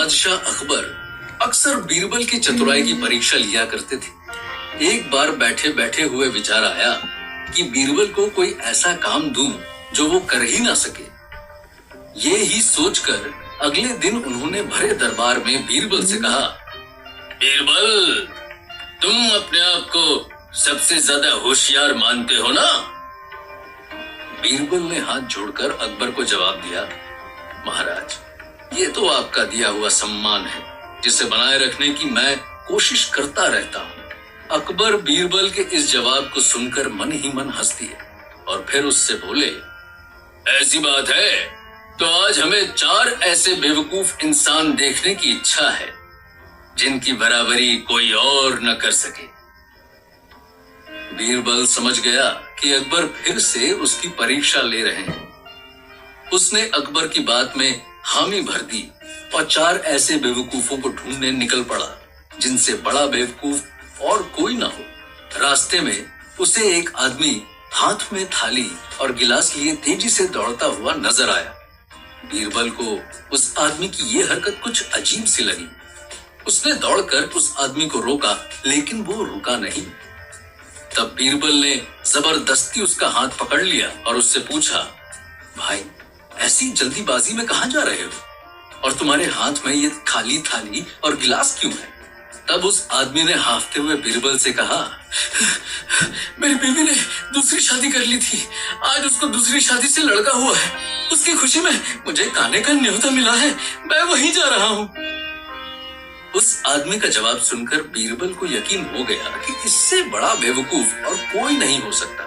बादशाह अकबर अक्सर बीरबल की चतुराई की परीक्षा लिया करते थे। एक बार बैठे बैठे हुए विचार आया कि बीरबल को कोई ऐसा काम दूं जो वो कर ही ना सके। ये ही सोचकर अगले दिन उन्होंने भरे दरबार में बीरबल से कहा, बीरबल, तुम अपने आप को सबसे ज्यादा होशियार मानते हो ना? बीरबल ने हाथ जोड़कर अकबर को जवाब दिया, महाराज, ये तो आपका दिया हुआ सम्मान है जिसे बनाए रखने की मैं कोशिश करता रहता हूँ। अकबर बीरबल के इस जवाब को सुनकर मन ही मन हंस दिए और फिर उससे बोले, ऐसी बात है तो आज हमें 4 ऐसे बेवकूफ इंसान देखने की इच्छा है जिनकी बराबरी कोई और न कर सके। बीरबल समझ गया कि अकबर फिर से उसकी परीक्षा ले रहे हैं। उसने अकबर की बात में हामी भर दी और 4 ऐसे बेवकूफों को ढूंढने निकल पड़ा जिनसे बड़ा बेवकूफ और कोई ना हो। रास्ते में उसे एक आदमी हाथ में थाली और गिलास लिए तेजी से दौड़ता हुआ नजर आया। बीरबल को उस आदमी की ये हरकत कुछ अजीब सी लगी। उसने दौड़कर उस आदमी को रोका, लेकिन वो रुका नहीं। तब बीरबल ने जबरदस्ती उसका हाथ पकड़ लिया और उससे पूछा, भाई, ऐसी जल्दीबाजी में कहां जा रहे हो और तुम्हारे हाथ में ये खाली थाली और गिलास क्यों है? तब उस आदमी ने हाफते हुए बीरबल से कहा, मेरी बीवी ने दूसरी शादी कर ली थी। आज उसको दूसरी शादी से लड़का हुआ है। उसकी खुशी में मुझे खाने का न्योता मिला है। मैं वहीं जा रहा हूँ। उस आदमी का जवाब सुनकर बीरबल को यकीन हो गया कि इससे बड़ा बेवकूफ और कोई नहीं हो सकता।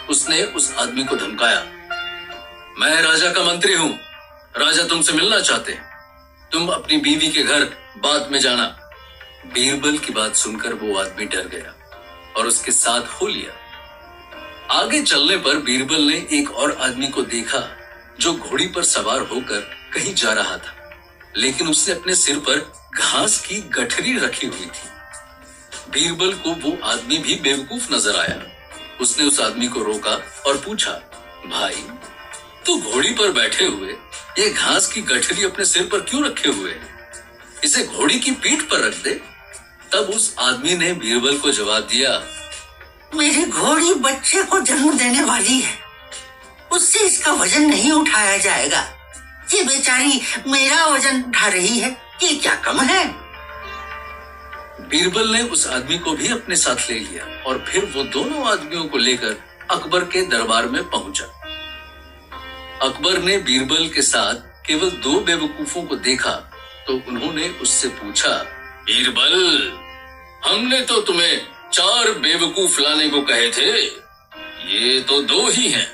उसने उस आदमी को धमकाया, मैं राजा का मंत्री हूँ। राजा तुमसे मिलना चाहते हैं। तुम अपनी बीवी के घर बाद में जाना। बीरबल की बात सुनकर वो आदमी डर गया और उसके साथ हो लिया। आगे चलने पर बीरबल ने एक और आदमी को देखा जो घोड़ी पर सवार होकर कहीं जा रहा था, लेकिन उसने अपने सिर पर घास की गठरी रखी हुई थी। बीरबल को वो आदमी भी बेवकूफ नजर आया। उसने उस आदमी को रोका और पूछा, भाई, तू घोड़ी पर बैठे हुए ये घास की गठरी अपने सिर पर क्यों रखे हुए है? इसे घोड़ी की पीठ पर रख दे। तब उस आदमी ने बीरबल को जवाब दिया, मेरी घोड़ी बच्चे को जन्म देने वाली है। उससे इसका वजन नहीं उठाया जाएगा। ये बेचारी मेरा वजन उठा रही है। ये क्या कम है? बीरबल ने उस आदमी को भी अपने साथ ले लिया और फिर वो दोनों आदमियों को लेकर अकबर के दरबार में पहुंचा। अकबर ने बीरबल के साथ केवल 2 बेवकूफों को देखा तो उन्होंने उससे पूछा, बीरबल, हमने तो तुम्हें 4 बेवकूफ लाने को कहे थे, ये तो 2 ही हैं।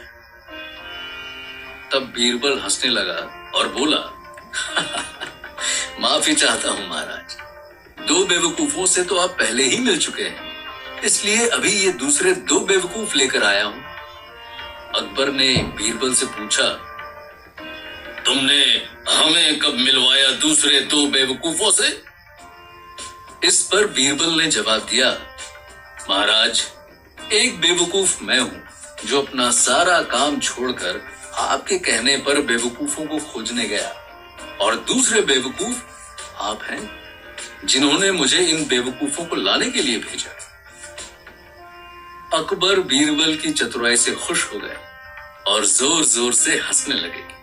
तब बीरबल हंसने लगा और बोला, माफी चाहता हूं महाराज, 2 बेवकूफों से तो आप पहले ही मिल चुके हैं, इसलिए अभी ये दूसरे 2 बेवकूफ लेकर आया हूं। अकबर ने बीरबल से पूछा, तुमने हमें कब मिलवाया दूसरे 2 बेवकूफों से? इस पर बीरबल ने जवाब दिया, महाराज, एक बेवकूफ मैं हूं जो अपना सारा काम छोड़कर आपके कहने पर बेवकूफों को खोजने गया, और दूसरे बेवकूफ आप हैं जिन्होंने मुझे इन बेवकूफों को लाने के लिए भेजा। अकबर बीरबल की चतुराई से खुश हो गए और जोर जोर से हंसने लगे।